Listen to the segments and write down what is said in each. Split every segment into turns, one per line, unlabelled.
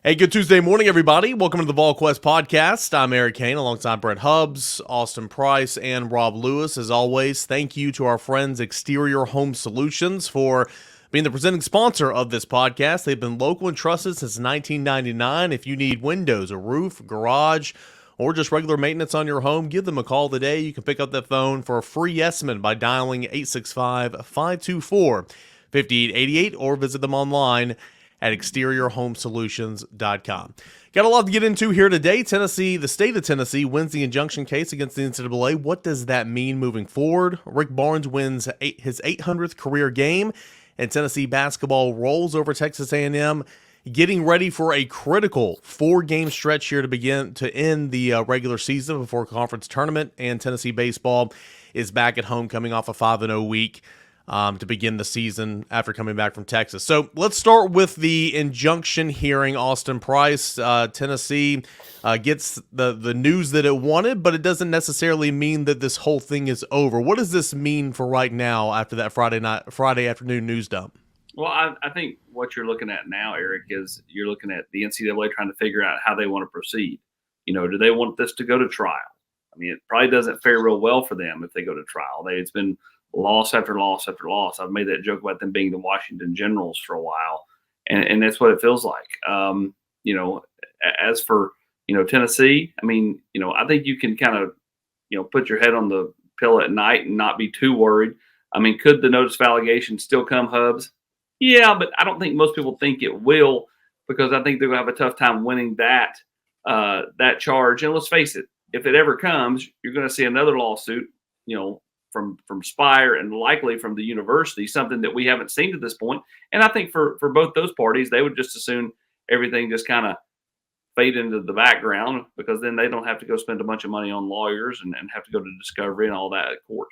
Hey, good Tuesday morning, everybody. Welcome to the Volquest podcast. I'm Eric Kane alongside Brent Hubbs, Austin Price, and Rob Lewis. As always, thank you to our friends Exterior Home Solutions for being the presenting sponsor of this podcast. They've been local and trusted since 1999. If you need windows, a roof, garage, or just regular maintenance on your home, give them a call today. You can pick up that phone for a free estimate by dialing 865-524-5888 or visit them online at exteriorhomesolutions.com. Got a lot to get into here today. Tennessee, the state of Tennessee, wins the injunction case against the NCAA. What does that mean moving forward? Rick Barnes wins his 800th career game, and Tennessee basketball rolls over Texas A&M, getting ready for a critical four-game stretch here to end the regular season before conference tournament. And Tennessee baseball is back at home, coming off a 5-0 week to begin the season after coming back from Texas. So let's start with the injunction hearing. Austin Price, Tennessee gets the news that it wanted, but it doesn't necessarily mean that this whole thing is over. What does this mean for right now after that Friday afternoon news dump?
Well, I think what you're looking at now, Eric, is you're looking at the NCAA trying to figure out how they want to proceed. You know, do they want this to go to trial? I mean, it probably doesn't fare real well for them if they go to trial. It's been loss after loss after loss. I've made that joke about them being the Washington Generals for a while, and that's what it feels like. As for Tennessee, I mean, I think you can kind of put your head on the pillow at night and not be too worried. I mean, could the notice of allegation still come, Hubs? Yeah, but I don't think most people think it will, because I think they're going to have a tough time winning that charge. And let's face it, if it ever comes, you're going to see another lawsuit, from Spire and likely from the university, something that we haven't seen to this point. And I think for both those parties, they would just assume everything just kind of fade into the background, because then they don't have to go spend a bunch of money on lawyers and have to go to discovery and all that at court.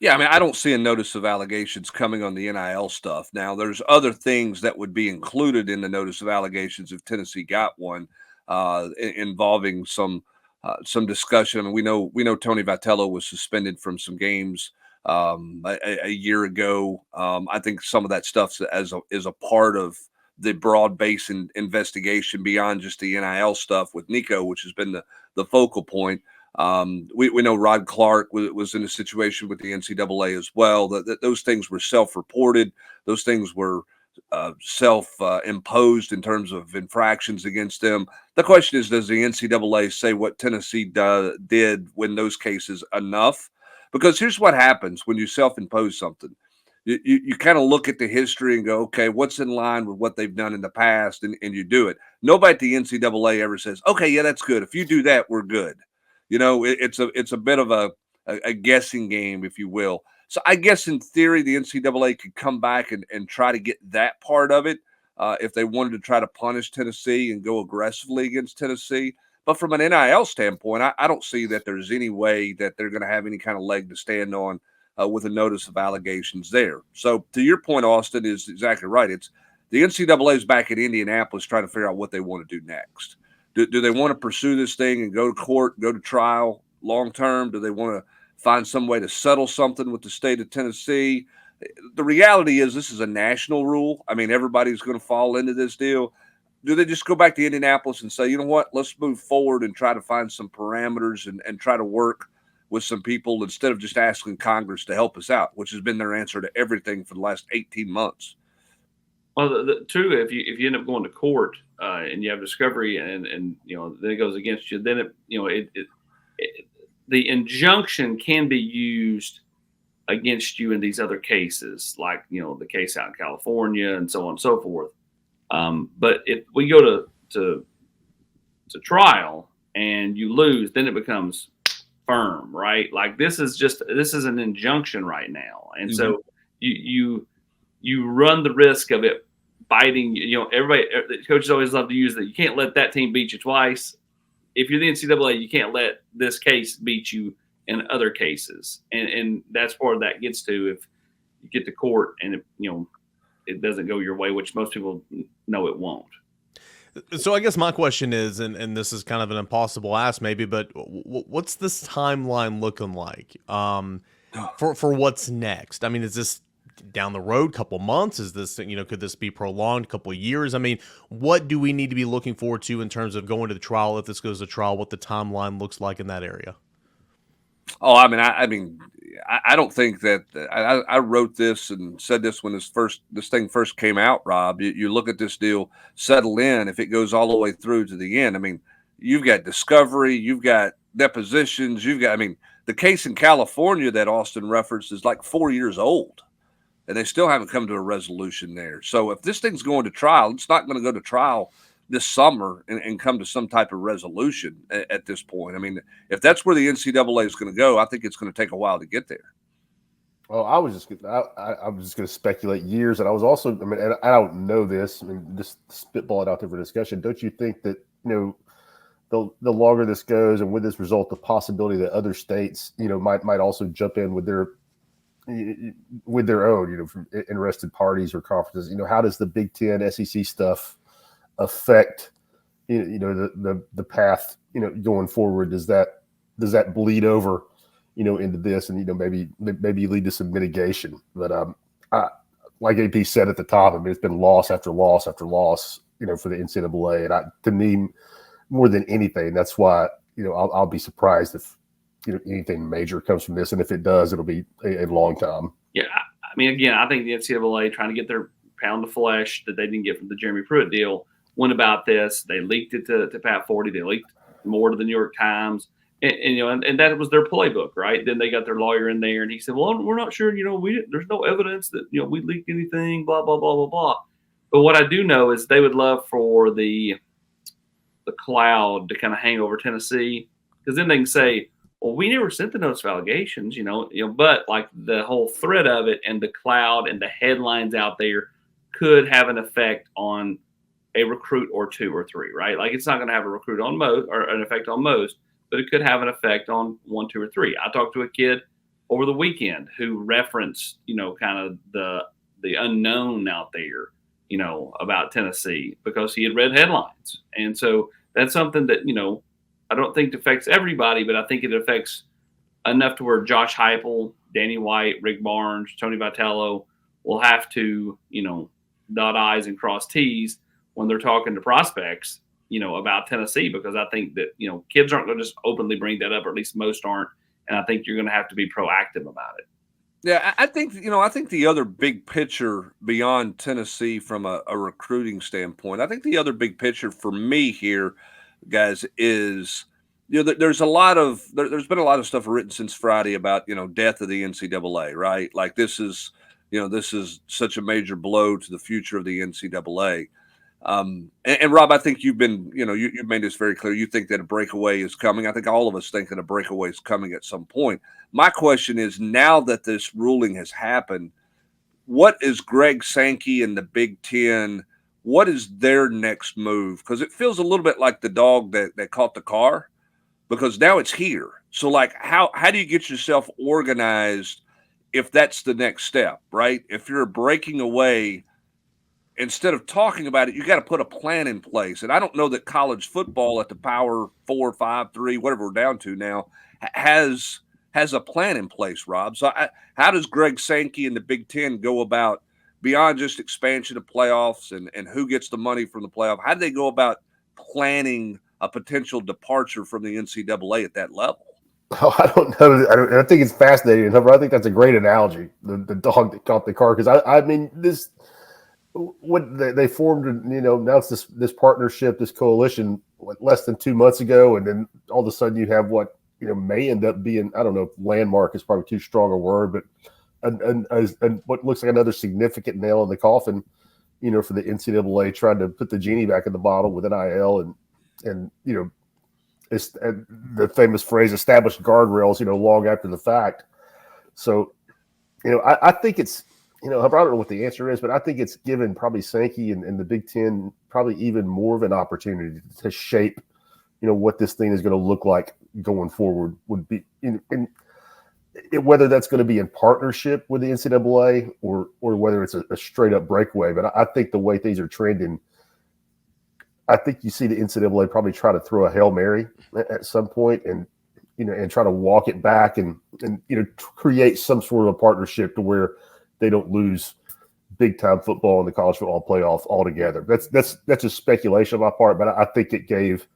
Yeah, I mean, I don't see a notice of allegations coming on the NIL stuff. Now, there's other things that would be included in the notice of allegations if Tennessee got one, involving some discussion. I mean, we know Tony Vitello was suspended from some games a year ago. I think some of that stuff is a part of the broad-based investigation beyond just the NIL stuff with Nico, which has been the focal point. We know Rod Clark was in a situation with the NCAA as well. That those things were self-reported. Those things were self-imposed in terms of infractions against them. The question is, does the NCAA say what Tennessee did in those cases enough? Because here's what happens when you self-impose something. You kind of look at the history and go, okay, what's in line with what they've done in the past, and you do it. Nobody at the NCAA ever says, okay, yeah, that's good. If you do that, we're good. It's a bit of a guessing game, if you will. So I guess in theory, the NCAA could come back and try to get that part of it if they wanted to try to punish Tennessee and go aggressively against Tennessee. But from an NIL standpoint, I don't see that there's any way that they're going to have any kind of leg to stand on with a notice of allegations there. So to your point, Austin is exactly right. It's the NCAA is back in Indianapolis trying to figure out what they want to do next. Do they want to pursue this thing and go to court, go to trial long term? Do they want to find some way to settle something with the state of Tennessee? The reality is this is a national rule. I mean, everybody's going to fall into this deal. Do they just go back to Indianapolis and say, you know what, let's move forward and try to find some parameters and try to work with some people instead of just asking Congress to help us out, which has been their answer to everything for the last 18 months?
Well, true. If you end up going to court and you have discovery and then it goes against you, then the injunction can be used against you in these other cases, like the case out in California and so on and so forth. But if we go to trial and you lose, then it becomes firm, right? Like this is an injunction right now, and so you run the risk of it biting. Everybody, coaches always love to use that. You can't let that team beat you twice. If you're the NCAA, you can't let this case beat you in other cases, and that's where that gets to if you get to court and it doesn't go your way, which most people know it won't.
So I guess my question is, and this is kind of an impossible ask maybe, but what's this timeline looking like for what's next? I mean, is this down the road, couple months? Is this, could this be prolonged, couple of years? I mean, what do we need to be looking forward to in terms of going to the trial? If this goes to trial, what the timeline looks like in that area?
Oh, I mean, I don't think that I wrote this and said this when this thing first came out, Rob. You look at this deal settle in, if it goes all the way through to the end. I mean, you've got discovery, you've got depositions, I mean, the case in California that Austin referenced is like 4 years old, and they still haven't come to a resolution there. So if this thing's going to trial, it's not going to go to trial this summer and come to some type of resolution at this point. I mean, if that's where the NCAA is going to go, I think it's going to take a while to get there.
Well, I was just going to speculate years, and I was also, I mean, and I don't know this. I mean, just spitball it out there for discussion. Don't you think that the longer this goes, and with this result, the possibility that other states, might also jump in with their own, from interested parties or conferences. How does the Big Ten, SEC stuff affect the path going forward? Does that bleed over into this, and maybe lead to some mitigation? But like AP said at the top, I mean, it's been loss after loss after loss for the NCAA, and to me, more than anything, that's why I'll be surprised if anything major comes from this, and if it does, it'll be a long time.
Yeah, I mean, again, I think the NCAA trying to get their pound of flesh that they didn't get from the Jeremy Pruitt deal went about this. They leaked it to Pat Forty. They leaked more to the New York Times, and that was their playbook, right? Then they got their lawyer in there, and he said, "Well, we're not sure. There's no evidence that we leaked anything. Blah blah blah blah blah." But what I do know is they would love for the cloud to kind of hang over Tennessee, because then they can say, "Well, we never sent the notice of allegations," But like the whole threat of it and the cloud and the headlines out there could have an effect on a recruit or two or three, right? Like it's not going to have a recruit on most or an effect on most, but it could have an effect on 1, 2, or 3. I talked to a kid over the weekend who referenced, kind of the unknown out there, about Tennessee, because he had read headlines. And so that's something that, I don't think affects everybody, but I think it affects enough to where Josh Heupel, Danny White, Rick Barnes, Tony Vitello will have to, dot I's and cross T's when they're talking to prospects, about Tennessee, because I think that, kids aren't going to just openly bring that up, or at least most aren't. And I think you're going to have to be proactive about it.
Yeah, I think the other big picture beyond Tennessee from a recruiting standpoint, I think the other big picture for me here, guys, is there's been a lot of stuff written since Friday about death of the NCAA, right? Like this is such a major blow to the future of the NCAA. And Rob, I think you've been you've made this very clear. You think that a breakaway is coming. I think all of us think that a breakaway is coming at some point. My question is, now that this ruling has happened, what is Greg Sankey and the Big Ten? What is their next move? Because it feels a little bit like the dog that caught the car, because now it's here. So like, how do you get yourself organized if that's the next step, right? If you're breaking away, instead of talking about it, you got to put a plan in place. And I don't know that college football at the Power 4, 5, 3, whatever we're down to now, has a plan in place, Rob. So how does Greg Sankey and the Big Ten go about, beyond just expansion of playoffs and who gets the money from the playoff? How do they go about planning a potential departure from the NCAA at that level?
Oh, I don't know. I think it's fascinating. I think that's a great analogy, the dog that caught the car. Because I mean, what they formed, announced this partnership, this coalition, less than 2 months ago, and then all of a sudden you have what may end up being, I don't know if landmark is probably too strong a word, but and what looks like another significant nail in the coffin, for the NCAA trying to put the genie back in the bottle with NIL and it's the famous phrase, established guardrails, long after the fact. So, I think it's, I don't know what the answer is, but I think it's given probably Sankey and the Big Ten probably even more of an opportunity to shape, what this thing is going to look like going forward, would be whether that's going to be in partnership with the NCAA or whether it's a straight up breakaway. But I think the way things are trending, I think you see the NCAA probably try to throw a Hail Mary at some point and try to walk it back and create some sort of a partnership to where they don't lose big time football in the college football playoff altogether. That's just speculation on my part, but I think it gave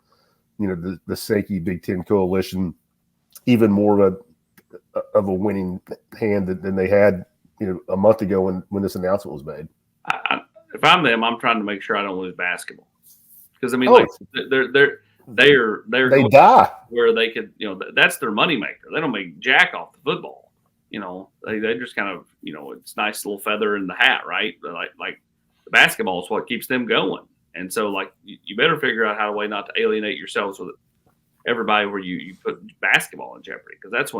the Sankey Big Ten coalition even more of a winning hand than they had a month ago when this announcement was made.
If I'm them, I'm trying to make sure I don't lose basketball, because I mean,
they die
where they could, that's their moneymaker. They don't make jack off the football. They just kind of, it's a nice little feather in the hat, right? Like the basketball is what keeps them going. And so, like, you better figure out how a way not to alienate yourselves with everybody where you put basketball in jeopardy, because that's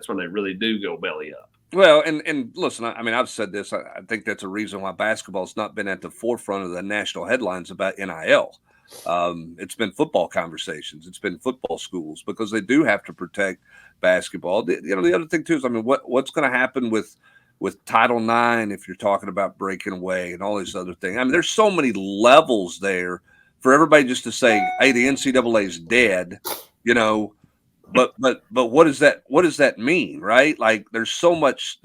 when they really do go belly up.
Well, and listen, I mean, I've said this. I think that's a reason why basketball's not been at the forefront of the national headlines about NIL. It's been football conversations. It's been football schools, because they do have to protect basketball. The other thing too is, I mean, what's going to happen with Title IX if you're talking about breaking away and all these other things? I mean, there's so many levels there for everybody just to say, hey, the NCAA is dead, But what does that mean, right? Like, there's so much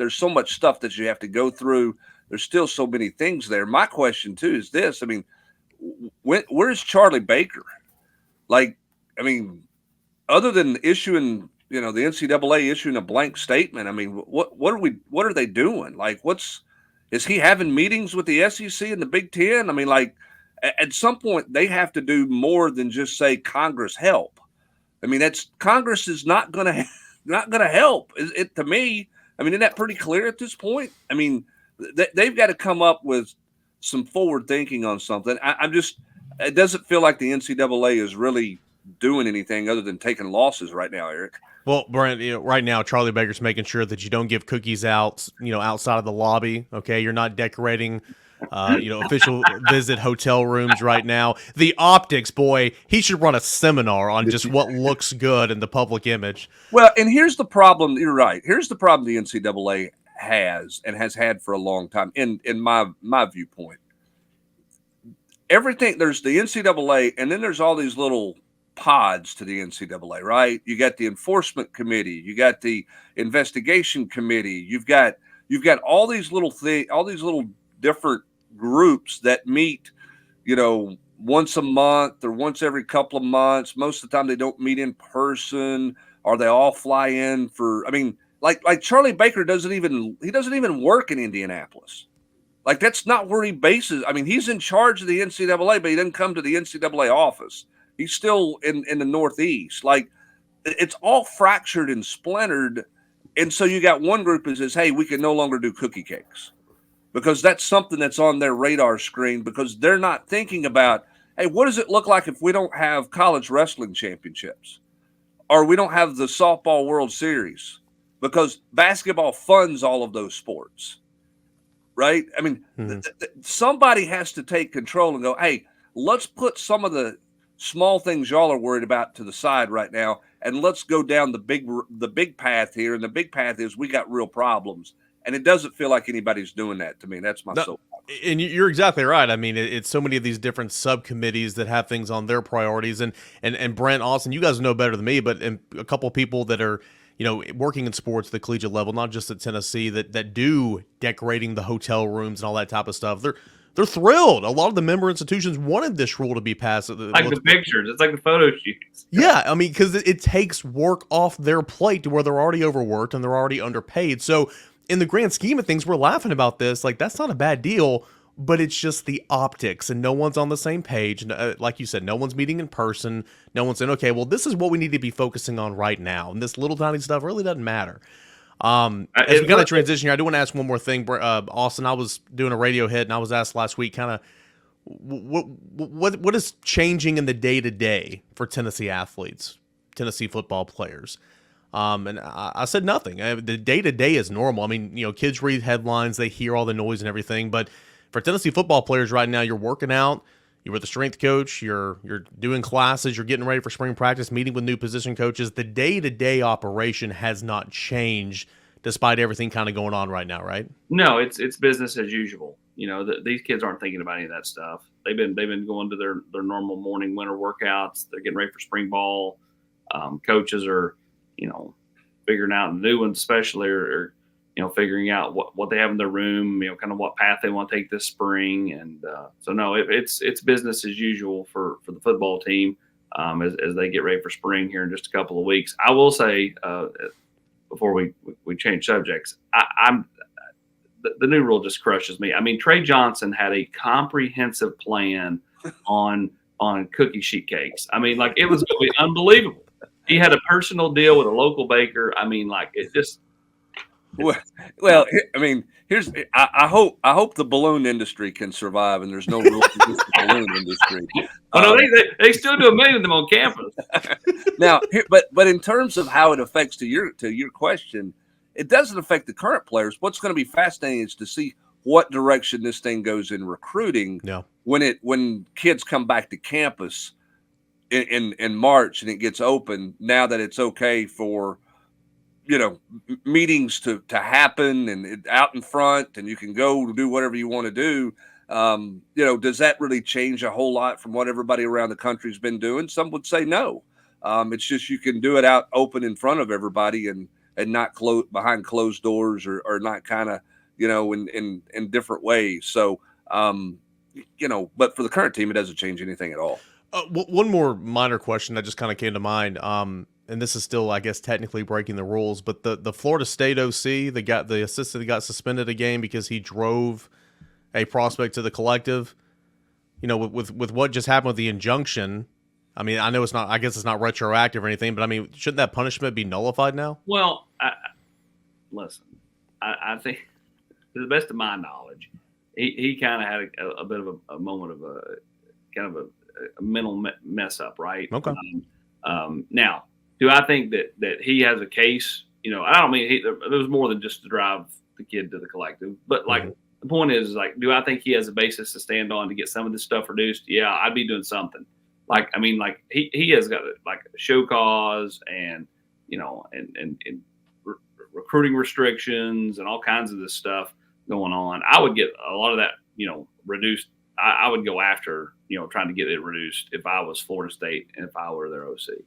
stuff that you have to go through. There's still so many things there. My question too is this: I mean, where's Charlie Baker? Like, I mean, other than issuing, the NCAA issuing a blank statement, I mean, what are they doing? Like, is he having meetings with the SEC and the Big Ten? I mean, like, at some point they have to do more than just say, Congress help. I mean, Congress is not going to help. It to me. I mean, isn't that pretty clear at this point? I mean, they've got to come up with some forward thinking on something. It doesn't feel like the NCAA is really doing anything other than taking losses right now, Eric.
Well, Brent, right now Charlie Baker's making sure that you don't give cookies out, outside of the lobby. Okay, you're not decorating. Official visit hotel rooms right now. The optics, boy, he should run a seminar on just what looks good in the public image.
Well, and here's the problem. You're right. Here's the problem the NCAA has and has had for a long time, in my viewpoint. Everything, there's the NCAA, and then there's all these little pods to the NCAA, right? You got the enforcement committee, you got the investigation committee, you've got all these little things, all these little different groups that meet, once a month or once every couple of months. Most of the time they don't meet in person, or they all fly in for, I mean, like Charlie Baker doesn't even work in Indianapolis. Like, that's not where he bases. I mean, he's in charge of the NCAA, but he doesn't come to the NCAA office. He's still in the Northeast. Like, it's all fractured and splintered. And so you got one group that says, hey, we can no longer do cookie cakes, because that's something that's on their radar screen, because they're not thinking about, hey, what does it look like if we don't have college wrestling championships, or we don't have the softball World Series, because basketball funds all of those sports, right? I mean, somebody has to take control and go, hey, let's put some of the small things y'all are worried about to the side right now, and let's go down the big path here. And the big path is, we got real problems. And it doesn't feel like anybody's doing that to me. That's my soapbox.
And you're exactly right. I mean, it's so many of these different subcommittees that have things on their priorities. And Brent, Austin, you guys know better than me, but a couple of people that are, working in sports at the collegiate level, not just at Tennessee, that do decorating the hotel rooms and all that type of stuff. They're thrilled. A lot of the member institutions wanted this rule to be passed.
Like the pictures. It's like the photo shoots.
Yeah, I mean, because it takes work off their plate to where they're already overworked and they're already underpaid. So in the grand scheme of things, we're laughing about this. Like, that's not a bad deal, but it's just the optics, and no one's on the same page. Like you said, no one's meeting in person. No one's saying, okay, well, this is what we need to be focusing on right now. And this little tiny stuff really doesn't matter. As we kind of transition here, I do want to ask one more thing. Austin, I was doing a radio hit, and I was asked last week kind of what is changing in the day-to-day for Tennessee athletes, Tennessee football players. And I said nothing. The day-to-day is normal. I mean, kids read headlines, they hear all the noise and everything. But for Tennessee football players right now, you're working out, you're with a strength coach, you're doing classes, you're getting ready for spring practice, meeting with new position coaches. The day-to-day operation has not changed despite everything kind of going on right now, right?
No, it's business as usual. These kids aren't thinking about any of that stuff. They've been going to their normal morning winter workouts. They're getting ready for spring ball. Coaches are, figuring out, the new ones especially are figuring out what they have in their room, kind of what path they want to take this spring. And so, no, it's business as usual for the football team as they get ready for spring here in just a couple of weeks. I will say, before we change subjects, the new rule just crushes me. I mean, Trey Johnson had a comprehensive plan on cookie sheet cakes. I mean, like, it was unbelievable. He had a personal deal with a local baker. I mean, like, it just.
Well, I mean, I hope the balloon industry can survive, and there's no rule against the balloon industry.
No, they still do a million of them on campus.
Now, but in terms of how it affects to your question, it doesn't affect the current players. What's going to be fascinating is to see what direction this thing goes in recruiting.
Yeah.
When kids come back to campus in March and it gets open, now that it's okay for meetings to happen and out in front, and you can go do whatever you want to do. Does that really change a whole lot from what everybody around the country's been doing? Some would say no. It's just you can do it out open in front of everybody and not behind closed doors or not kind of in different ways. So but for the current team, it doesn't change anything at all.
One more minor question that just kind of came to mind. And this is still, I guess, technically breaking the rules, but the Florida State OC, the assistant that got suspended a game because he drove a prospect to the collective, with what just happened with the injunction. I mean, I know I guess it's not retroactive or anything, but I mean, shouldn't that punishment be nullified now?
Well, listen, I think to the best of my knowledge, he kind of had a bit of a moment of a mental mess up, right?
Okay.
Now, do I think that he has a case? I don't mean there was more than just to drive the kid to the collective, but like the point is like, do I think he has a basis to stand on to get some of this stuff reduced? Yeah, I'd be doing something. Like, I mean, like he has got like a show cause and recruiting restrictions and all kinds of this stuff going on. I would get a lot of that, reduced. I would go after, trying to get it reduced if I was Florida State and if I were their OC.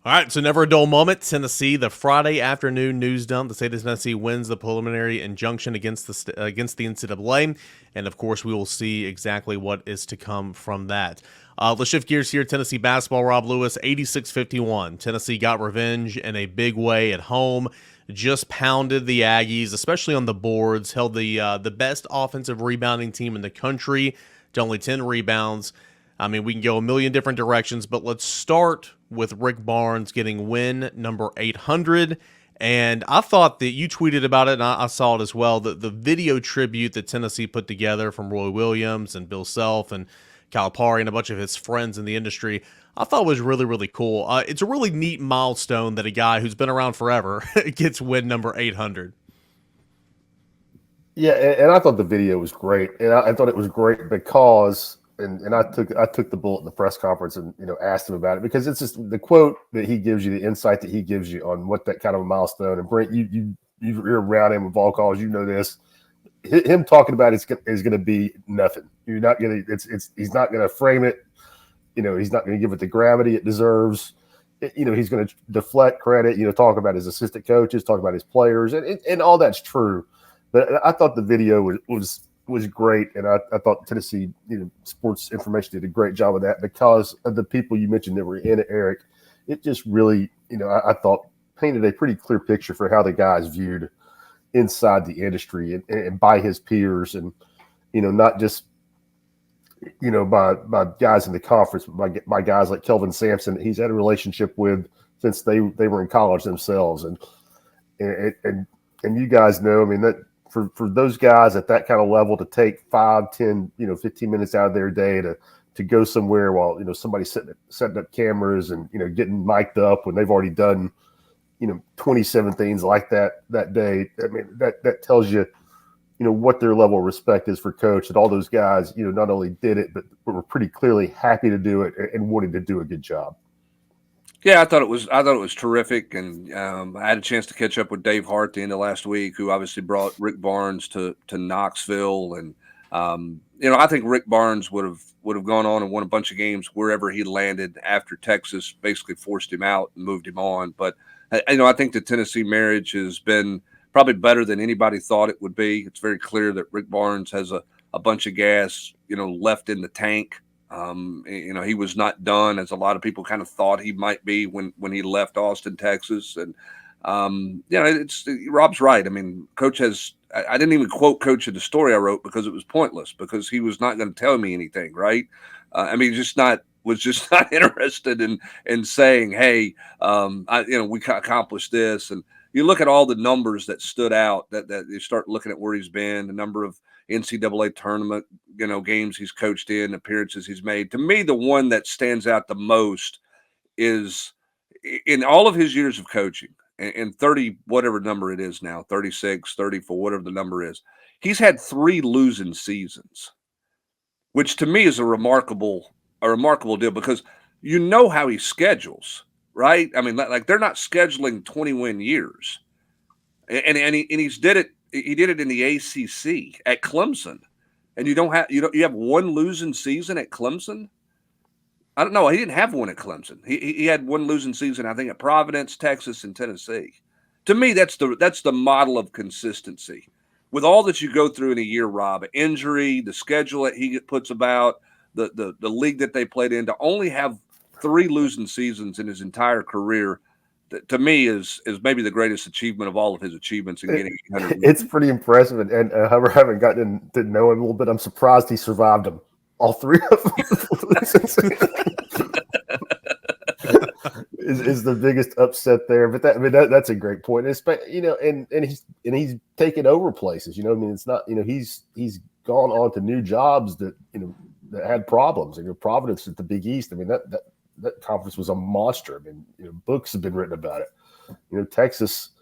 All right, so never a dull moment. Tennessee, the Friday afternoon news dump. The state of Tennessee wins the preliminary injunction against the NCAA, and of course, we will see exactly what is to come from that. Let's shift gears here. Tennessee basketball, Rob Lewis, 86-51. Tennessee got revenge in a big way at home. Just pounded the Aggies, especially on the boards. Held the best offensive rebounding team in the country to only 10 rebounds. I mean, we can go a million different directions, but let's start with Rick Barnes getting win number 800. And I thought that you tweeted about it, and I saw it as well, the video tribute that Tennessee put together from Roy Williams and Bill Self and Calipari and a bunch of his friends in the industry, I thought was really, really cool. It's a really neat milestone that a guy who's been around forever gets win number 800.
Yeah, and I thought the video was great. And I thought it was great because and I took the bullet in the press conference and asked him about it, because it's just the quote that he gives you, the insight that he gives you on what that kind of a milestone. And Brent, you're around him with ball calls, this. Him talking about it is going to be nothing. You're not going to. He's not going to frame it. He's not going to give it the gravity it deserves. He's going to deflect credit. Talk about his assistant coaches, talk about his players, and all that's true. But I thought the video was great, and I thought Tennessee Sports Information did a great job of that because of the people you mentioned that were in it, Eric. It just really, I thought painted a pretty clear picture for how the guys viewed inside the industry and by his peers, and not just by guys in the conference, but by guys like Kelvin Sampson that he's had a relationship with since they were in college themselves, and you guys know, I mean, that for those guys at that kind of level to take 5, 10, 15 minutes out of their day to go somewhere while somebody's setting up cameras and getting mic'd up when they've already done 27 things like that day. I mean, that tells you what their level of respect is for coach, and all those guys not only did it but were pretty clearly happy to do it and wanted to do a good job.
Yeah, I thought it was terrific, and I had a chance to catch up with Dave Hart the end of last week, who obviously brought Rick Barnes to Knoxville, and I think Rick Barnes would have gone on and won a bunch of games wherever he landed after Texas basically forced him out and moved him on. But I think the Tennessee marriage has been probably better than anybody thought it would be. It's very clear that Rick Barnes has a bunch of gas, left in the tank. He was not done, as a lot of people kind of thought he might be when he left Austin, Texas. And it's Rob's right. I mean, Coach has. I didn't even quote Coach in the story I wrote because it was pointless, because he was not going to tell me anything, right? Was just not interested in saying, hey, we accomplished this. And you look at all the numbers that stood out, that you start looking at where he's been, the number of NCAA tournament, games he's coached in, appearances he's made. To me, the one that stands out the most is, in all of his years of coaching, and 30, whatever number it is now, 36, 34, whatever the number is, he's had 3 losing seasons, which to me is a remarkable deal, because how he schedules, right? I mean, like they're not scheduling 20-win years, and he did it in the ACC at Clemson, and you have 1 losing season at Clemson. I don't know. He didn't have one at Clemson. He had 1 losing season, I think, at Providence, Texas, and Tennessee. To me, that's the model of consistency. With all that you go through in a year, Rob, injury, the schedule that he puts about, the league that they played in, to only have 3 losing seasons in his entire career, to me is maybe the greatest achievement of all of his achievements in getting 800.
It's pretty impressive, and having gotten to know him a little bit, I'm surprised he survived them. All 3 of them is the biggest upset there. But that's a great point. And he's taken over places. It's not. He's gone on to new jobs that that had problems. Providence at the Big East. I mean, that conference was a monster. I mean, books have been written about it. Texas.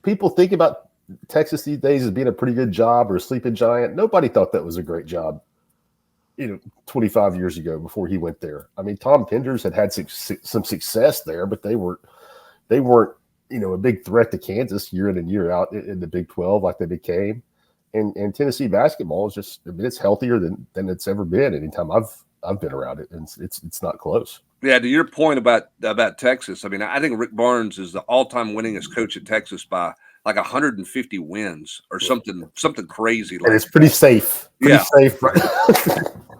People think about Texas these days as being a pretty good job or a sleeping giant. Nobody thought that was a great job, 25 years ago before he went there. I mean, Tom Penders had some success there, but they weren't, a big threat to Kansas year in and year out in the Big 12 like they became. And Tennessee basketball is just, it's healthier than it's ever been anytime I've been around it, and it's not close.
Yeah, to your point about Texas, I mean, I think Rick Barnes is the all-time winningest coach at Texas by like 150 wins or something crazy.
And it's pretty safe. Safe. Right?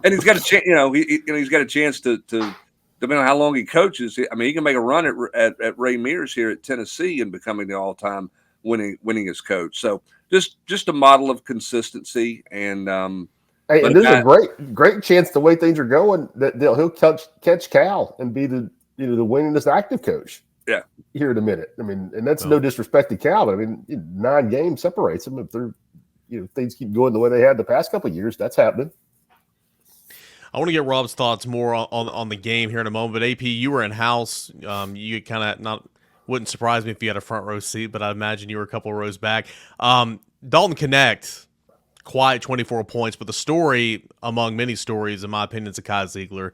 And he's got a chance. He's got a chance to depending on how long he coaches. I mean, he can make a run at Ray Mears here at Tennessee and becoming the all-time winningest coach. So just a model of consistency. And
hey, and there's a great chance the way things are going that he'll catch Cal and be the winningest active coach.
Yeah,
here in a minute. I mean, and that's no disrespect to Cal, but I mean, 9 games separates them. If they're, things keep going the way they had the past couple of years, that's happening.
I want to get Rob's thoughts more on the game here in a moment. But AP, you were in house. You kind of wouldn't surprise me if you had a front row seat, but I imagine you were a couple of rows back. Dalton Connect, quiet 24 points, but the story among many stories, in my opinion, is Kai Zigler.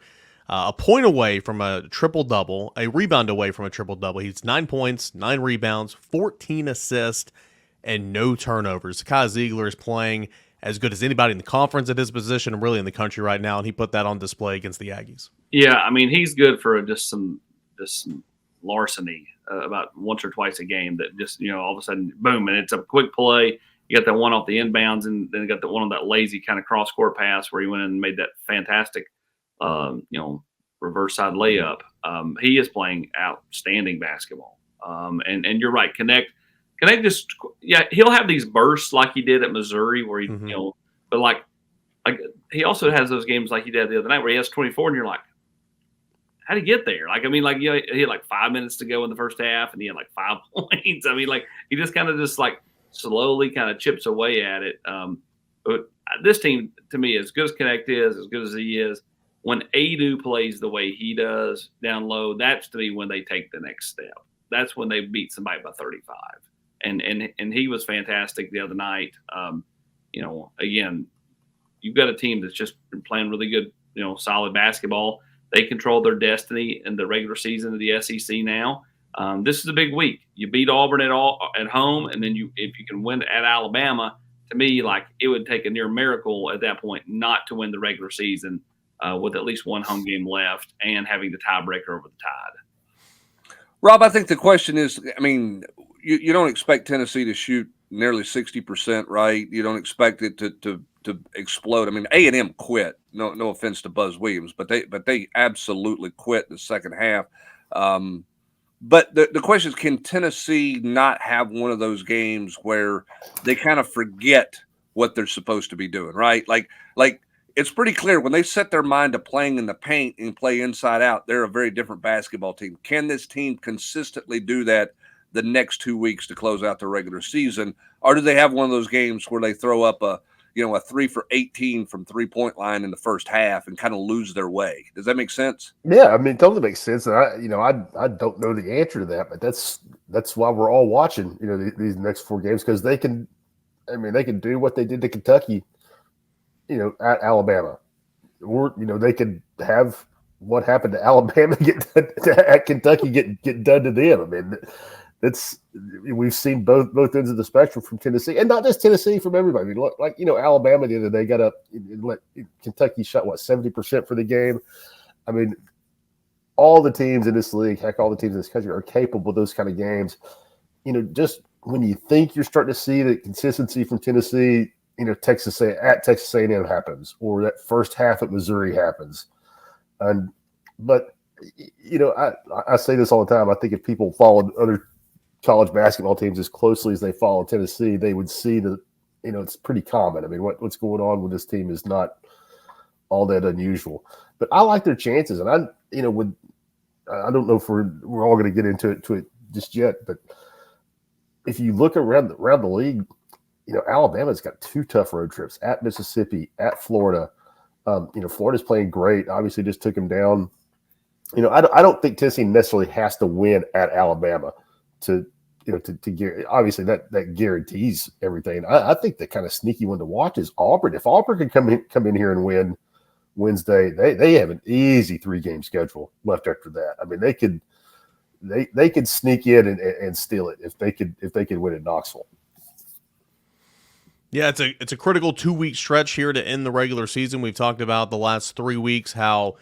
A point away from a triple-double, a rebound away from a triple-double. He's 9 points, 9 rebounds, 14 assists, and no turnovers. Kai Zigler is playing as good as anybody in the conference at his position and really in the country right now, and he put that on display against the Aggies.
Yeah, I mean, he's good for just some larceny about once or twice a game that just, all of a sudden, boom, and it's a quick play. You got that one off the inbounds, and then you got the one on that lazy kind of cross-court pass where he went in and made that fantastic reverse side layup. He is playing outstanding basketball. And you're right. Connect just, he'll have these bursts like he did at Missouri where he, but like he also has those games like he did the other night where he has 24 and you're like, how did he get there? Like, I mean, like, he had like 5 minutes to go in the first half and he had like 5 points. I mean, like, he just kind of slowly kind of chips away at it. But this team, to me, as good as Connect is, as good as he is, when Adu plays the way he does down low, that's to me when they take the next step. That's when they beat somebody by 35. And he was fantastic the other night. Again, you've got a team that's just been playing really good, solid basketball. They control their destiny in the regular season of the SEC now. This is a big week. You beat Auburn at home, and then if you can win at Alabama, to me, like, it would take a near miracle at that point not to win the regular season with at least one home game left and having the tiebreaker over the Tide.
Rob, I think the question is, I mean, you don't expect Tennessee to shoot nearly 60%, right? You don't expect it to explode. I mean, A&M quit. No offense to Buzz Williams, but they absolutely quit the second half. But the question is, can Tennessee not have one of those games where they kind of forget what they're supposed to be doing, right? Like it's pretty clear when they set their mind to playing in the paint and play inside out, they're a very different basketball team. Can this team consistently do that the next 2 weeks to close out the regular season? Or do they have one of those games where they throw up a 3 for 18 from 3-point line in the first half and kind of lose their way? Does that make sense?
Yeah, I mean, it totally makes sense. And I don't know the answer to that, but that's why we're all watching, these next 4 games, because they can do what they did to Kentucky, at Alabama, or they could have what happened to Alabama at Kentucky get done to them. I mean, we've seen both ends of the spectrum from Tennessee, and not just Tennessee, from everybody. I mean, look, Alabama the other day got up and let Kentucky shot 70% for the game. I mean, all the teams in this league, heck, all the teams in this country are capable of those kind of games. Just when you think you're starting to see the consistency from Tennessee, at Texas A&M happens, or that first half at Missouri happens. But I say this all the time. I think if people followed other college basketball teams as closely as they follow Tennessee, they would see that, it's pretty common. I mean, what's going on with this team is not all that unusual. But I like their chances, and I don't know if we're all going to get into it just yet, but if you look around the league, Alabama's got 2 tough road trips at Mississippi, at Florida. Florida's playing great. Obviously, just took them down. I don't think Tennessee necessarily has to win at Alabama to obviously that guarantees everything. I think the kind of sneaky one to watch is Auburn. If Auburn can come in here and win Wednesday, they have an easy 3-game schedule left after that. I mean, they could sneak in and steal it if they could win at Knoxville.
Yeah, it's a critical 2-week stretch here to end the regular season. We've talked about the last 3 weeks how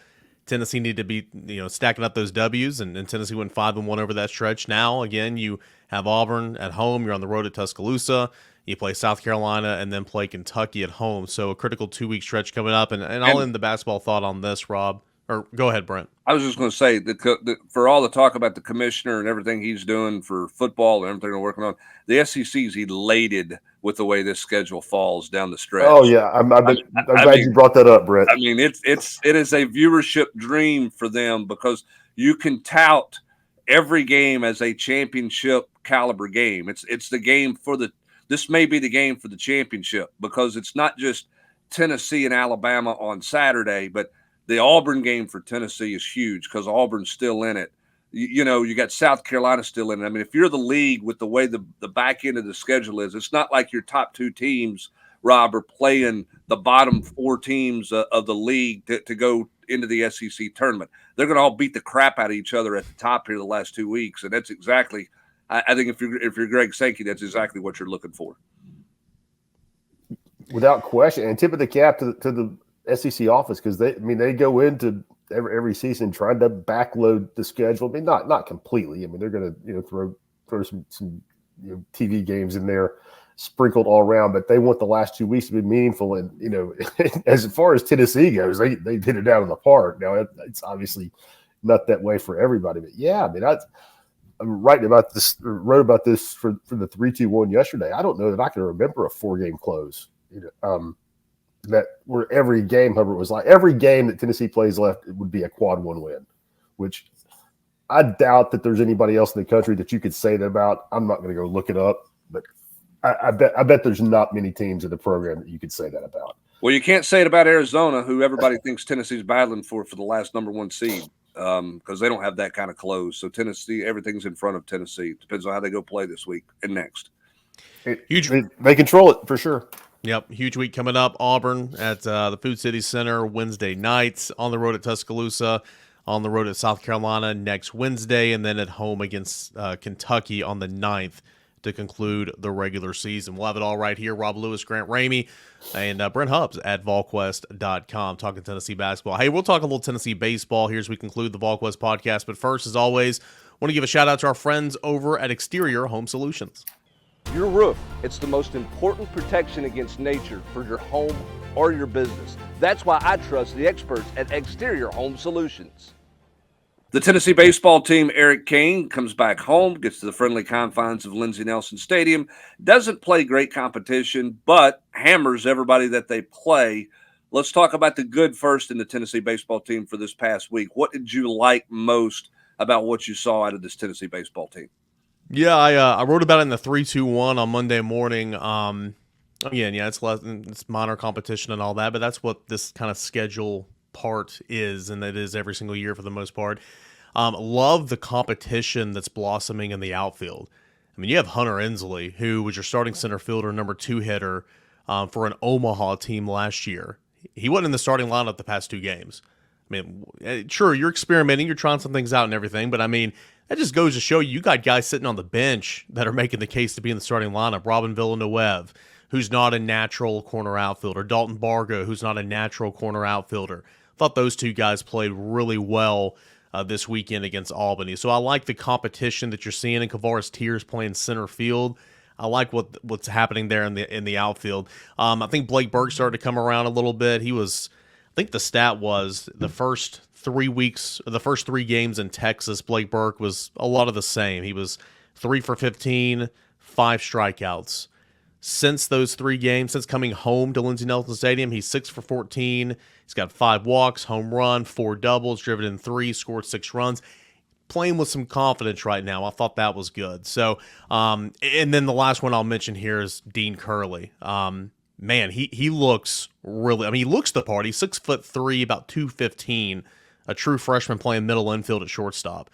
Tennessee needed to be stacking up those W's, and Tennessee went 5-1 over that stretch. Now again, you have Auburn at home. You're on the road at Tuscaloosa. You play South Carolina and then play Kentucky at home. So a critical 2-week stretch coming up. And I'll end the basketball thought on this, Rob. Or go ahead, Brent.
I was just going to say that for all the talk about the commissioner and everything he's doing for football and everything they're working on, the SEC is elated with the way this schedule falls down the stretch.
Oh yeah, I'm glad you brought that up, Brett.
I mean, it is a viewership dream for them, because you can tout every game as a championship caliber game. It's the game this may be the game for the championship, because it's not just Tennessee and Alabama on Saturday, but the Auburn game for Tennessee is huge because Auburn's still in it. You got South Carolina still in it. I mean, if you're the league with the way the back end of the schedule is, it's not like your top 2 teams, Rob, are playing the bottom 4 teams of the league to go into the SEC tournament. They're going to all beat the crap out of each other at the top here the last 2 weeks, and that's exactly. I think if you're Greg Sankey, that's exactly what you're looking for.
Without question, and tip of the cap to the SEC office, because they go into every season trying to backload the schedule. I mean, not completely. I mean, they're going to throw some TV games in there sprinkled all around, but they want the last 2 weeks to be meaningful. And as far as Tennessee goes, they did it out of the park. Now it's obviously not that way for everybody, but yeah, I mean, I'm writing about this, wrote about this for the 3-2-1 yesterday. I don't know that I can remember a 4-game close. That where every game, Hubbard, was like every game that Tennessee plays left, it would be a quad 1 win, which I doubt that there's anybody else in the country that you could say that about. I'm not going to go look it up, but I bet there's not many teams in the program that you could say that about.
Well, you can't say it about Arizona, who everybody thinks Tennessee's battling for the last number 1 seed, because they don't have that kind of close. So Tennessee, everything's in front of Tennessee. Depends on how they go play this week and next.
Huge.
They control it for sure.
Yep, huge week coming up. Auburn at the Food City Center Wednesday nights, on the road at Tuscaloosa, on the road at South Carolina next Wednesday, and then at home against Kentucky on the 9th to conclude the regular season. We'll have it all right here. Rob Lewis, Grant Ramey, and Brent Hubbs at Volquest.com talking Tennessee basketball. Hey, we'll talk a little Tennessee baseball here as we conclude the Volquest podcast. But first, as always, Want to give a shout out to our friends over at Exterior Home Solutions.
Your roof, it's the most important protection against nature for your home or your business. That's why I trust the experts at Exterior Home Solutions.
The Tennessee baseball team, Eric Kane, comes back home, gets to the friendly confines of Lindsey Nelson Stadium, doesn't play great competition, but hammers everybody that they play. Let's talk about the good first in the Tennessee baseball team for this past week. What did you like most about what you saw out of this Tennessee baseball team?
Yeah, I wrote about it in the 3-2-1 on Monday morning. Again, yeah, it's minor competition and all that, but that's what this kind of schedule part is, and it is every single year for the most part. Love the competition that's blossoming in the outfield. I mean, you have Hunter Inslee, who was your starting center fielder, number 2 hitter for an Omaha team last year. He wasn't in the starting lineup the past 2 games. I mean, sure, you're experimenting, you're trying some things out and everything, but I mean, that just goes to show you got guys sitting on the bench that are making the case to be in the starting lineup. Robin Villanueva, who's not a natural corner outfielder. Dalton Bargo, who's not a natural corner outfielder. Thought those 2 guys played really well this weekend against Albany. So I like the competition that you're seeing in Kavaris Tears playing center field. I like what's happening there in the outfield. I think Blake Burke started to come around a little bit. He was, I think the stat was the first 3 weeks, the first 3 games in Texas, Blake Burke was a lot of the same. He was 3 for 15, 5 strikeouts. Since those 3 games, since coming home to Lindsey Nelson Stadium, he's 6 for 14. He's got 5 walks, home run, 4 doubles, driven in 3, scored 6 runs. Playing with some confidence right now. I thought that was good. So, and then the last one I'll mention here is Dean Curley. Man, he looks really, I mean, he looks the part. He's 6'3", about 215, a true freshman playing middle infield at shortstop.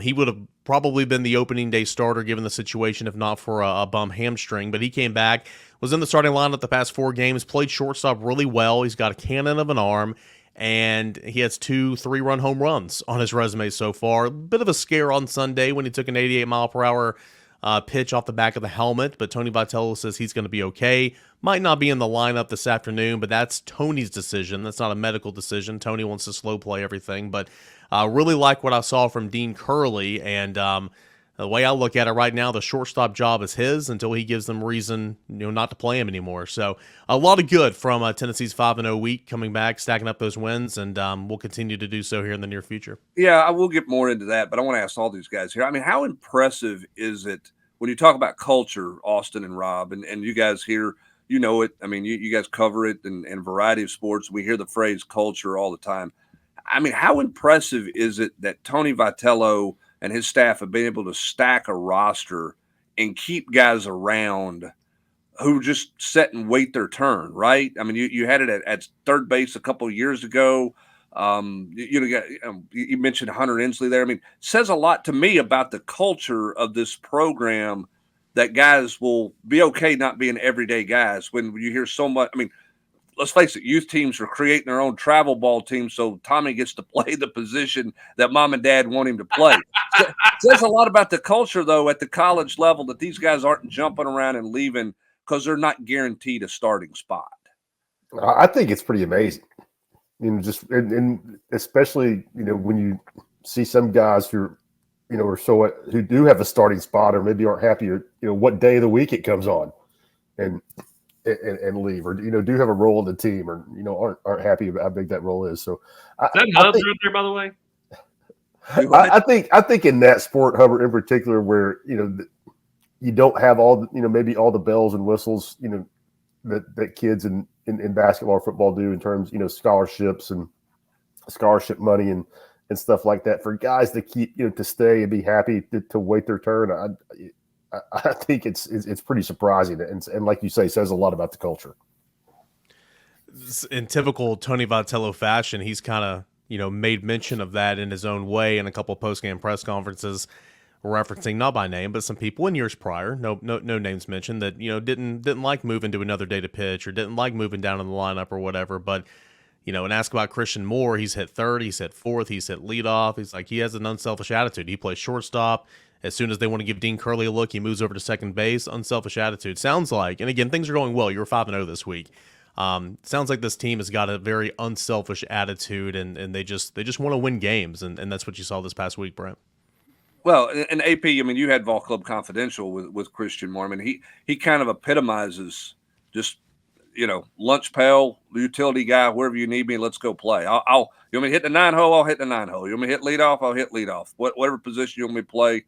He would have probably been the opening day starter given the situation if not for a bum hamstring, but he came back, was in the starting lineup the past 4 games, played shortstop really well. He's got a cannon of an arm, and he has 2 3-run home runs on his resume so far. A bit of a scare on Sunday when he took an 88-mile-per-hour pitch off the back of the helmet, but Tony Vitello says he's going to be okay. Might not be in the lineup this afternoon, but that's Tony's decision. That's not a medical decision. Tony wants to slow play everything, but really like what I saw from Dean Curley, and the way I look at it right now, the shortstop job is his until he gives them reason, not to play him anymore. So a lot of good from Tennessee's 5-0 week, coming back, stacking up those wins, and we'll continue to do so here in the near future.
Yeah, I will get more into that, but I want to ask all these guys here. I mean, how impressive is it when you talk about culture, Austin and Rob, and you guys here, you know it. I mean, you guys cover it in a variety of sports. We hear the phrase culture all the time. I mean, how impressive is it that Tony Vitello and his staff have been able to stack a roster and keep guys around who just sit and wait their turn, right? I mean, you had it at third base a couple of years ago. You mentioned Hunter Inslee there. I mean, says a lot to me about the culture of this program that guys will be okay not being everyday guys. When you hear so much, I mean, let's face it, youth teams are creating their own travel ball team so Tommy gets to play the position that mom and dad want him to play. Says a lot about the culture, though, at the college level that these guys aren't jumping around and leaving because they're not guaranteed a starting spot.
I think it's pretty amazing. And especially, when you see some guys who who do have a starting spot or maybe aren't happy, what day of the week it comes on and leave, or do have a role in the team, or aren't happy about how big that role is. So
is that Hubbard up there, by the way?
I think in that sport, Hubbard in particular, where you don't have all maybe all the bells and whistles that kids in basketball or football do in terms scholarships and scholarship money and stuff like that, for guys to keep to stay and be happy to wait their turn. I think it's pretty surprising, and like you say, says a lot about the culture.
In typical Tony Vitello fashion, he's kind of made mention of that in his own way in a couple of post-game press conferences, referencing, not by name, but some people in years prior, no names mentioned, that didn't like moving to another day to pitch or didn't like moving down in the lineup or whatever. But and ask about Christian Moore, he's hit third, he's hit fourth, he's hit leadoff. He's like, he has an unselfish attitude. He plays shortstop. As soon as they want to give Dean Curley a look, he moves over to second base. Unselfish attitude. Sounds like, and again, things are going well. You were 5-0 this week. Sounds like this team has got a very unselfish attitude, and they just want to win games, and that's what you saw this past week, Brent.
Well, and AP, I mean, you had Vol Club Confidential with Christian Moore. I mean, he kind of epitomizes just, lunch pail, utility guy, wherever you need me, let's go play. You want me to hit the 9-hole? I'll hit the 9-hole. You want me to hit leadoff? I'll hit leadoff. Whatever position you want me to play,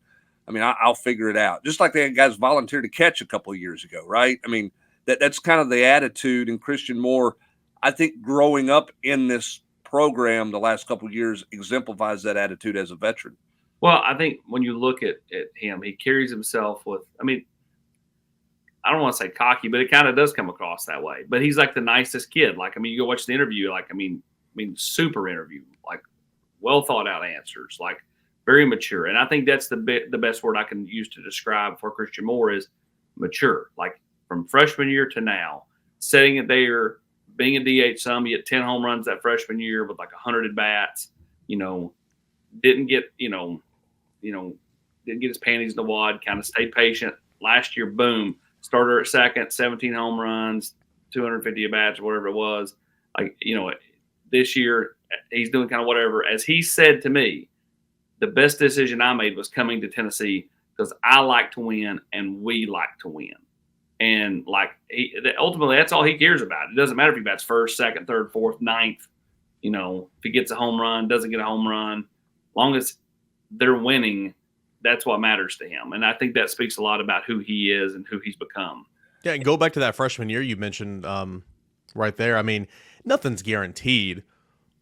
I mean, I'll figure it out. Just like they had guys volunteer to catch a couple of years ago, right? I mean, that's kind of the attitude. And Christian Moore, I think, growing up in this program the last couple of years exemplifies that attitude as a veteran.
Well, I think when you look at him, he carries himself with, I mean, I don't want to say cocky, but it kind of does come across that way. But he's like the nicest kid. Like, I mean, you go watch the interview, like, I mean, super interview, like well thought out answers, like very mature. And I think that's the best word I can use to describe for Christian Moore is mature. Like from freshman year to now, setting it there, being a DH some, he hit 10 home runs that freshman year with like 100 at bats, didn't get, didn't get his panties in the wad, kind of stayed patient. Last year, boom, starter at second, 17 home runs, 250 at bats, or whatever it was. Like, this year he's doing kind of whatever. As he said to me, the best decision I made was coming to Tennessee because I like to win and we like to win. And ultimately, that's all he cares about. It doesn't matter if he bats first, second, third, fourth, ninth. If he gets a home run, doesn't get a home run, as long as they're winning, that's what matters to him. And I think that speaks a lot about who he is and who he's become.
Yeah, and go back to that freshman year you mentioned right there. I mean, nothing's guaranteed,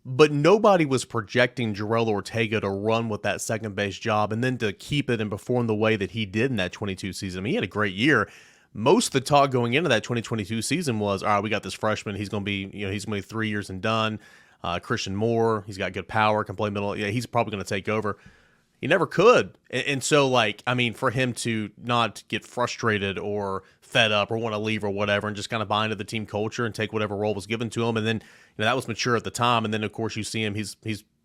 but nobody was projecting Jarrell Ortega to run with that second base job and then to keep it and perform the way that he did in that 22 season. I mean, he had a great year. Most of the talk going into that 2022 season was, all right, we got this freshman. He's going to be, he's going to be 3 years and done. Christian Moore, he's got good power, can play middle. Yeah, he's probably going to take over. He never could. And so, for him to not get frustrated or fed up or want to leave or whatever and just kind of buy into the team culture and take whatever role was given to him. And then, that was mature at the time. And then, of course, you see him. He's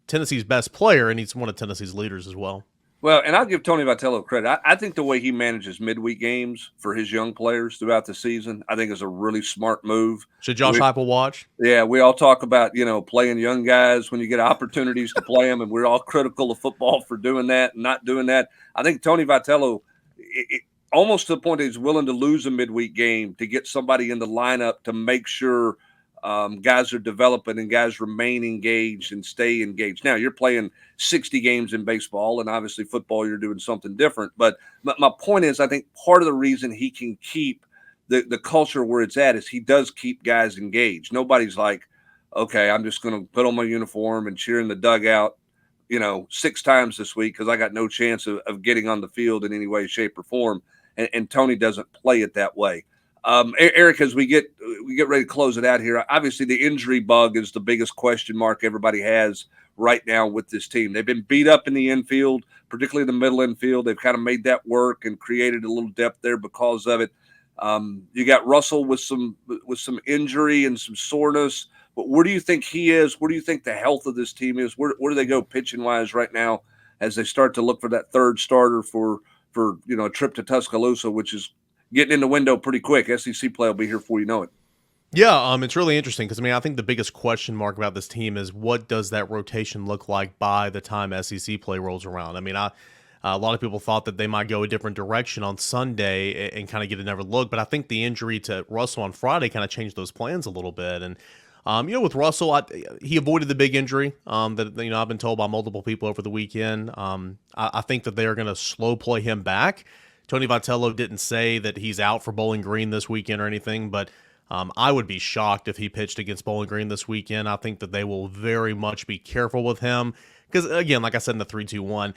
Tennessee's best player, and he's one of Tennessee's leaders as well.
Well, and I'll give Tony Vitello credit. I think the way he manages midweek games for his young players throughout the season, I think is a really smart move.
Should Josh Heupel watch?
Yeah, we all talk about, playing young guys when you get opportunities to play them, and we're all critical of football for doing that and not doing that. I think Tony Vitello, almost to the point that he's willing to lose a midweek game to get somebody in the lineup to make sure guys are developing and guys remain engaged and stay engaged. Now, you're playing 60 games in baseball, and obviously football, you're doing something different. But my point is, I think part of the reason he can keep the culture where it's at is he does keep guys engaged. Nobody's like, okay, I'm just going to put on my uniform and cheer in the dugout, 6 times this week because I got no chance of getting on the field in any way, shape, or form. And Tony doesn't play it that way. Eric, as we get ready to close it out here, obviously the injury bug is the biggest question mark everybody has right now with this team. They've been beat up in the infield, particularly the middle infield. They've kind of made that work and created a little depth there because of it. You got Russell with some injury and some soreness. But where do you think he is? Where do you think the health of this team is? Where do they go pitching wise right now as they start to look for that third starter for a trip to Tuscaloosa, which is getting in the window pretty quick. SEC play will be here before you know it.
Yeah, it's really interesting because, I think the biggest question mark about this team is what does that rotation look like by the time SEC play rolls around? A lot of people thought that they might go a different direction on Sunday and kind of get another look, but I think the injury to Russell on Friday kind of changed those plans a little bit. And, with Russell, he avoided the big injury that, I've been told by multiple people over the weekend. I think that they're going to slow play him back. Tony Vitello didn't say that he's out for Bowling Green this weekend or anything, but I would be shocked if he pitched against Bowling Green this weekend. I think that they will very much be careful with him because, again, like I said in the 3-2-1,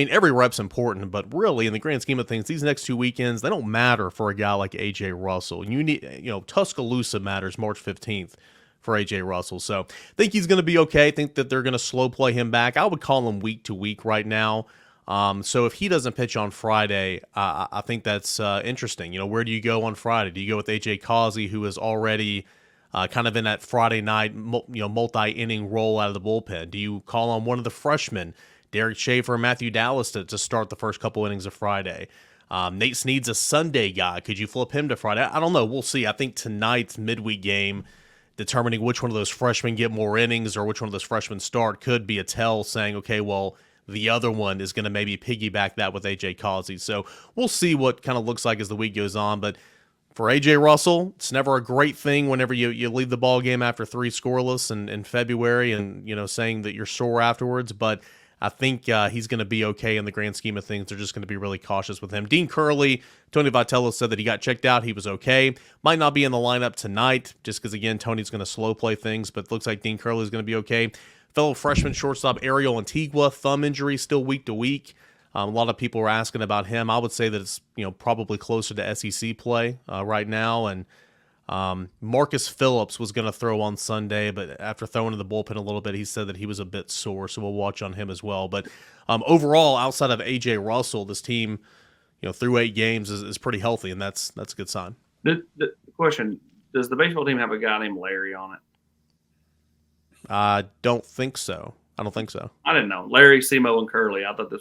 every rep's important, but really in the grand scheme of things, these next 2 weekends, they don't matter for a guy like A.J. Russell. You need, Tuscaloosa matters March 15th for A.J. Russell. So I think he's going to be okay. I think that they're going to slow play him back. I would call him week to week right now. So if he doesn't pitch on Friday, I think that's interesting. Where do you go on Friday? Do you go with A.J. Causey, who is already kind of in that Friday night, multi-inning role out of the bullpen? Do you call on one of the freshmen, Derek Schaefer and Matthew Dallas, to start the first couple innings of Friday? Nate Snead's a Sunday guy. Could you flip him to Friday? I don't know. We'll see. I think tonight's midweek game, determining which one of those freshmen get more innings or which one of those freshmen start, could be a tell saying, okay, well, the other one is going to maybe piggyback that with AJ Causey. So we'll see what kind of looks like as the week goes on. But for AJ Russell, it's never a great thing whenever you leave the ball game after 3 scoreless in February and, saying that you're sore afterwards. But I think he's going to be okay in the grand scheme of things. They're just going to be really cautious with him. Dean Curley, Tony Vitello said that he got checked out. He was okay. Might not be in the lineup tonight just because, again, Tony's going to slow play things, but it looks like Dean Curley is going to be okay. Fellow freshman shortstop Ariel Antigua, thumb injury, still week to week. A lot of people were asking about him. I would say that it's probably closer to SEC play right now. And Marcus Phillips was going to throw on Sunday, but after throwing in the bullpen a little bit, he said that he was a bit sore, so we'll watch on him as well. But overall, outside of AJ Russell, this team, through 8 games is pretty healthy, and that's a good sign.
The question: does the baseball team have a guy named Larry on it?
I don't think so. I
didn't know. Larry, Simo, and Curley. I thought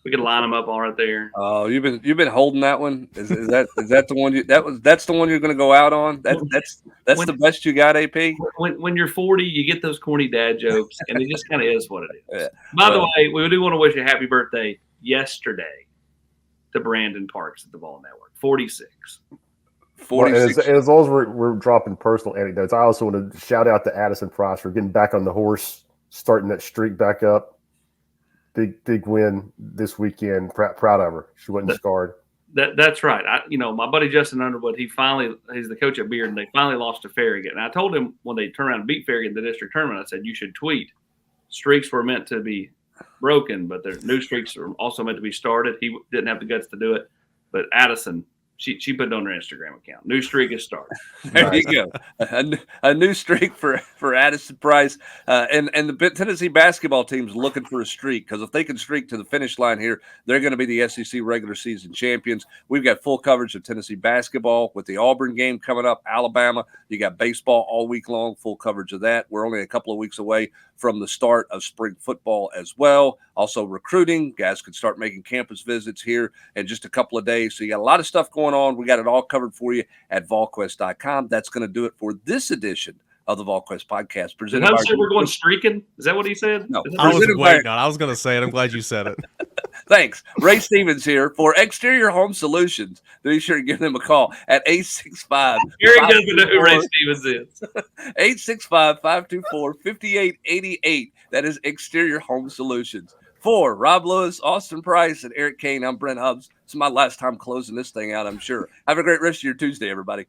we could line them up all right there.
Oh, you've been holding that one. Is that the one that's the one you're going to go out on? That's the best you got, AP.
When you're 40, you get those corny dad jokes, and it just kind of is what it is. Yeah. By the way, we do want to wish a happy birthday yesterday to Brandon Parks at the Ball Network. 46.
46.
Well, as long as we're dropping personal anecdotes, I also want to shout out to Addison Price for getting back on the horse, starting that streak back up. Big win this weekend. Proud of her. She wasn't scarred.
That's right. My buddy Justin Underwood, he's the coach at Beard, and they finally lost to Farragut. And I told him when they turned around and beat Farragut in the district tournament, I said, you should tweet. Streaks were meant to be broken, but their new streaks are also meant to be started. He didn't have the guts to do it. But Addison, she put it on her Instagram account. New streak is started.
There you go. A new streak for Addison Price. And the Tennessee basketball team's looking for a streak, because if they can streak to the finish line here, they're going to be the SEC regular season champions. We've got full coverage of Tennessee basketball with the Auburn game coming up, Alabama. You got baseball all week long, full coverage of that. We're only a couple of weeks away from the start of spring football as well. Also recruiting. Guys can start making campus visits here in just a couple of days. So you got a lot of stuff going on. We got it all covered for you at Volquest.com. That's going to do it for this edition of the Volquest podcast.
Presented by we're going streaking. Is that what he said?
No.
I was waiting on. I was going to say it. I'm glad you said it.
Thanks. Ray Stevens here for Exterior Home Solutions. Be sure to give them a call at 865.
Eric doesn't know who Ray Stevens is.
865-524-5888. That is Exterior Home Solutions. For Rob Lewis, Austin Price, and Eric Kane, I'm Brent Hubbs. It's my last time closing this thing out, I'm sure. Have a great rest of your Tuesday, everybody.